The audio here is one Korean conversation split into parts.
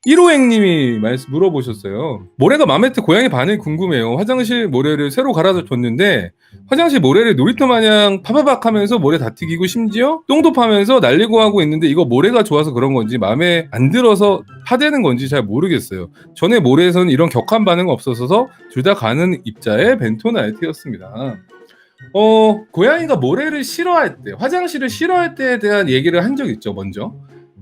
1호행님이 물어보셨어요. 모래가 마음에 들 고양이 반응이 궁금해요. 화장실 모래를 새로 갈아서 줬는데 화장실 모래를 놀이터 마냥 파바박 하면서 모래 다 튀기고 심지어 똥도 파면서 날리고 하고 있는데 이거 모래가 좋아서 그런 건지 마음에 안 들어서 파대는 건지 잘 모르겠어요. 전에 모래에서는 이런 격한 반응은 없어서 둘 다 가는 입자의 벤토나이트였습니다. 고양이가 모래를 싫어할 때, 화장실을 싫어할 때에 대한 얘기를 한 적 있죠. 먼저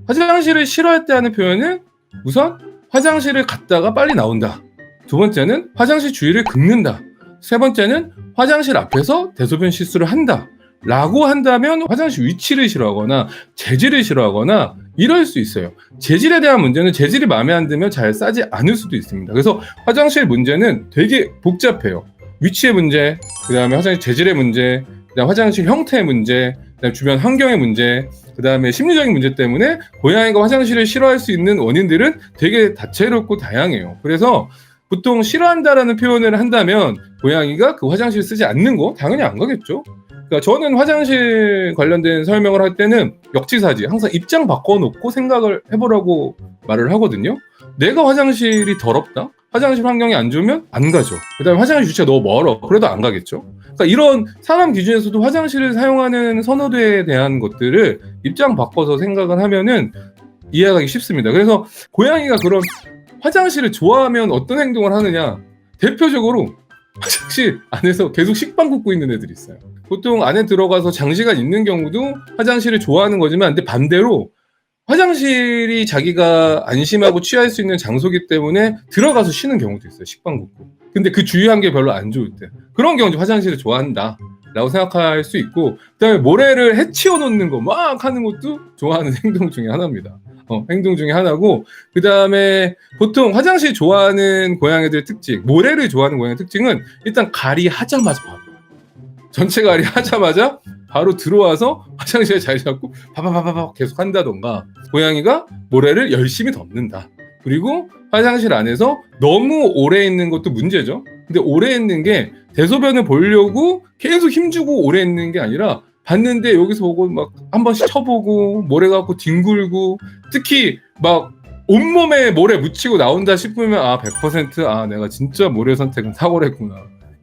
화장실을 싫어할 때 하는 표현은 우선 화장실을 갔다가 빨리 나온다. 두 번째는 화장실 주위를 긁는다. 세 번째는 화장실 앞에서 대소변 실수를 한다. 라고 한다면 화장실 위치를 싫어하거나 재질을 싫어하거나 이럴 수 있어요. 재질에 대한 문제는 재질이 마음에 안 들면 잘 싸지 않을 수도 있습니다. 그래서 화장실 문제는 되게 복잡해요. 위치의 문제, 그 다음에 화장실 재질의 문제, 그 다음에 화장실 형태의 문제, 그 다음에 주변 환경의 문제, 그 다음에 심리적인 문제 때문에 고양이가 화장실을 싫어할 수 있는 원인들은 되게 다채롭고 다양해요. 그래서 보통 싫어한다라는 표현을 한다면 고양이가 그 화장실 쓰지 않는 거 당연히 안 가겠죠. 그러니까 저는 화장실 관련된 설명을 할 때는 역지사지 항상 입장 바꿔놓고 생각을 해보라고 말을 하거든요. 내가 화장실이 더럽다? 화장실 환경이 안 좋으면 안 가죠. 그 다음에 화장실 주차가 너무 멀어. 그래도 안 가겠죠. 그러니까 이런 사람 기준에서도 화장실을 사용하는 선호도에 대한 것들을 입장 바꿔서 생각을 하면은 이해하기 쉽습니다. 그래서 고양이가 그런 화장실을 좋아하면 어떤 행동을 하느냐. 대표적으로 화장실 안에서 계속 식빵 굽고 있는 애들이 있어요. 보통 안에 들어가서 장시간 있는 경우도 화장실을 좋아하는 거지만 근데 반대로 화장실이 자기가 안심하고 취할 수 있는 장소기 때문에 들어가서 쉬는 경우도 있어요. 식빵 굽고. 근데 그 주위 환경이 별로 안 좋을 때. 그런 경우는 화장실을 좋아한다. 라고 생각할 수 있고 그 다음에 모래를 해치워 놓는 거 막 하는 것도 좋아하는 행동 중에 하나입니다. 행동 중에 하나고 그 다음에 보통 화장실 좋아하는 고양이들의 특징 모래를 좋아하는 고양이의 특징은 일단 가리하자마자 바로 전체 가리하자마자 바로 들어와서 화장실에 자리 잡고 바바바바바 계속 한다던가 고양이가 모래를 열심히 덮는다. 그리고 화장실 안에서 너무 오래 있는 것도 문제죠. 근데 오래 있는 게 대소변을 보려고 계속 힘주고 오래 있는 게 아니라 봤는데 여기서 보고 막 한 번씩 쳐보고 모래 갖고 뒹굴고 특히 막 온몸에 모래 묻히고 나온다 싶으면 100% 내가 진짜 모래 선택은 탁월했구나.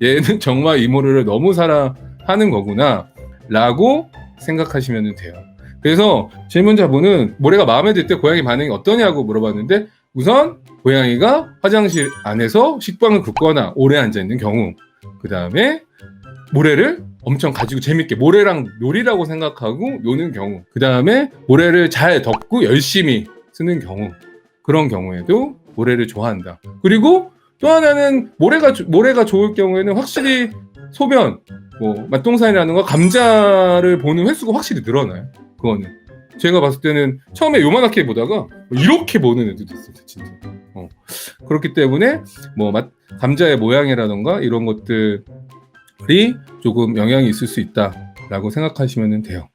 얘는 정말 이 모래를 너무 사랑하는 거구나 라고 생각하시면 돼요. 그래서 질문자분은 모래가 마음에 들 때 고양이 반응이 어떠냐고 물어봤는데 우선 고양이가 화장실 안에서 식빵을 굽거나 오래 앉아있는 경우 그 다음에 모래를 엄청 가지고 재밌게 모래랑 놀이라고 생각하고 노는 경우 그 다음에 모래를 잘 덮고 열심히 쓰는 경우 그런 경우에도 모래를 좋아한다. 그리고 또 하나는 모래가 좋을 경우에는 확실히 소변 맛동산이라는 감자를 보는 횟수가 확실히 늘어나요. 그거는 제가 봤을 때는 처음에 요만하게 보다가 이렇게 보는 애들도 있어요. 진짜. 그렇기 때문에 감자의 모양이라던가 이런 것들이 조금 영향이 있을 수 있다라고 생각하시면 돼요.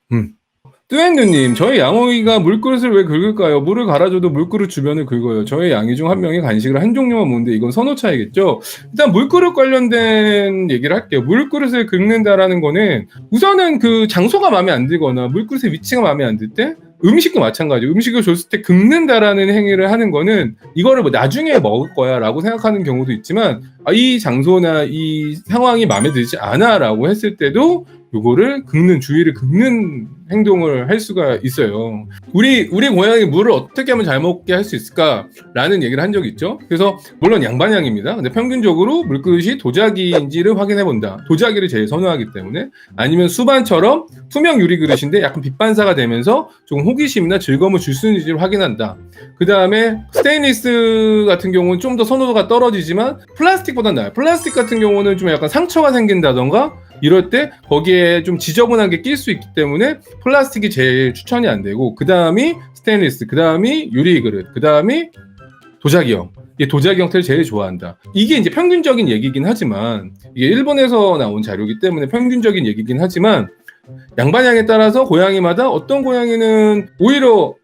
뚜엔누님, 저희 양호이가 물그릇을 왜 긁을까요? 물을 갈아줘도 물그릇 주변을 긁어요. 저희 양이 중 한 명이 간식을 한 종류만 먹는데 이건 선호 차이겠죠? 일단 물그릇 관련된 얘기를 할게요. 물그릇을 긁는다라는 거는 우선은 그 장소가 마음에 안 들거나 물그릇의 위치가 마음에 안 들 때 음식도 마찬가지예요. 음식을 줬을 때 긁는다라는 행위를 하는 거는 이거를 나중에 먹을 거야 라고 생각하는 경우도 있지만 이 장소나 이 상황이 마음에 들지 않아 라고 했을 때도 요거를 주위를 긁는 행동을 할 수가 있어요. 우리 고양이 물을 어떻게 하면 잘 먹게 할 수 있을까라는 얘기를 한 적이 있죠. 그래서 물론 양반향입니다. 근데 평균적으로 물그릇이 도자기인지를 확인해 본다. 도자기를 제일 선호하기 때문에 아니면 수반처럼 투명 유리 그릇인데 약간 빛 반사가 되면서 좀 호기심이나 즐거움을 줄 수 있는지를 확인한다. 그 다음에 스테인리스 같은 경우는 좀 더 선호도가 떨어지지만 플라스틱보다 나아요. 플라스틱 같은 경우는 좀 약간 상처가 생긴다던가 이럴 때 거기에 좀 지저분하게 낄 수 있기 때문에 플라스틱이 제일 추천이 안 되고 그 다음이 스테인리스, 그 다음이 유리 그릇, 그 다음이 도자기형. 이게 도자기 형태를 제일 좋아한다. 이게 이제 평균적인 얘기긴 하지만 이게 일본에서 나온 자료이기 때문에 평균적인 얘기긴 하지만 양반향에 따라서 고양이마다 어떤 고양이는 오히려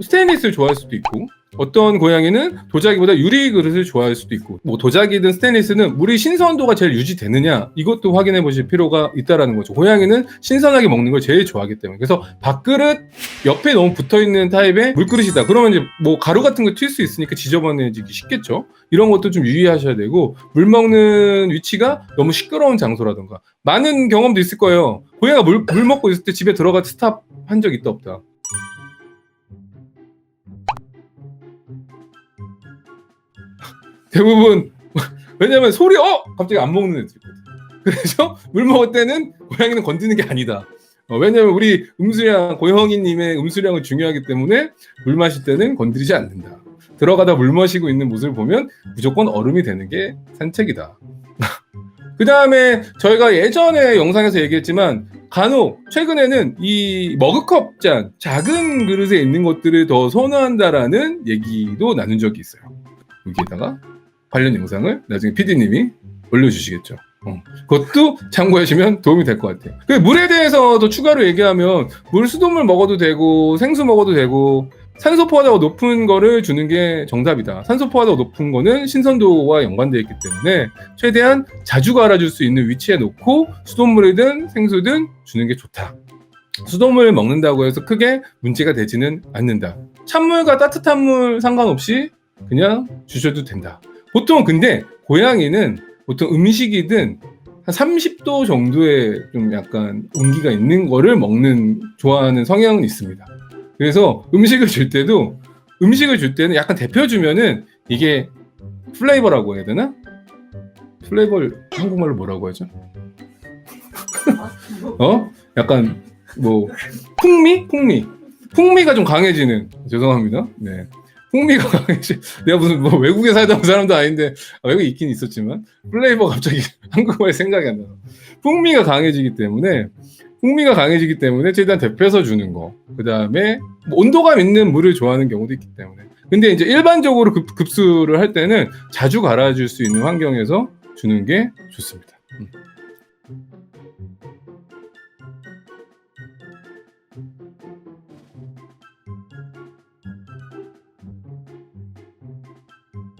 스테인리스를 좋아할 수도 있고 어떤 고양이는 도자기보다 유리 그릇을 좋아할 수도 있고, 뭐 도자기든 스테인리스는 물이 신선도가 제일 유지되느냐 이것도 확인해 보실 필요가 있다라는 거죠. 고양이는 신선하게 먹는 걸 제일 좋아하기 때문에. 그래서 밥그릇 옆에 너무 붙어 있는 타입의 물그릇이다. 그러면 이제 뭐 가루 같은 거 튈 수 있으니까 지저분해지기 쉽겠죠. 이런 것도 좀 유의하셔야 되고, 물 먹는 위치가 너무 시끄러운 장소라든가. 많은 경험도 있을 거예요. 고양이가 물 먹고 있을 때 집에 들어가 스탑 한 적 있다 없다. 대부분 왜냐면 소리 갑자기 안 먹는 애들 있거든. 그래서 물 먹을 때는 고양이는 건드는 게 아니다. 왜냐면 우리 음수량 고영희님의 음수량은 중요하기 때문에 물 마실 때는 건드리지 않는다. 들어가다 물 마시고 있는 모습을 보면 무조건 얼음이 되는 게 산책이다. 그 다음에 저희가 예전에 영상에서 얘기했지만 간혹 최근에는 이 머그컵 잔 작은 그릇에 있는 것들을 더 선호한다라는 얘기도 나눈 적이 있어요. 여기에다가 관련 영상을 나중에 PD님이 올려주시겠죠. 그것도 참고하시면 도움이 될 것 같아요. 그 물에 대해서도 추가로 얘기하면 물 수돗물 먹어도 되고 생수 먹어도 되고, 산소 포화도가 높은 거를 주는 게 정답이다. 산소 포화도가 높은 거는 신선도와 연관되어 있기 때문에 최대한 자주 갈아줄 수 있는 위치에 놓고 수돗물이든 생수든 주는 게 좋다. 수돗물 먹는다고 해서 크게 문제가 되지는 않는다. 찬물과 따뜻한 물 상관없이 그냥 주셔도 된다. 보통 근데 고양이는 보통 음식이든 한 30도 정도의 좀 약간 온기가 있는 거를 좋아하는 성향은 있습니다. 그래서 음식을 줄 때는 약간 데펴주면은 이게 플레이버라고 해야 되나? 플레이버를 한국말로 뭐라고 하죠? 약간 뭐 풍미가 좀 강해지는, 죄송합니다. 네. 풍미가 강해지. 내가 무슨 뭐 외국에 살다 온 사람도 아닌데, 외국에 있긴 있었지만 플레이버 갑자기 한국말 생각이 안 나. 풍미가 강해지기 때문에 최대한 데펴서 주는 거. 그 다음에 뭐 온도감 있는 물을 좋아하는 경우도 있기 때문에. 근데 이제 일반적으로 급수를 할 때는 자주 갈아줄 수 있는 환경에서 주는 게 좋습니다.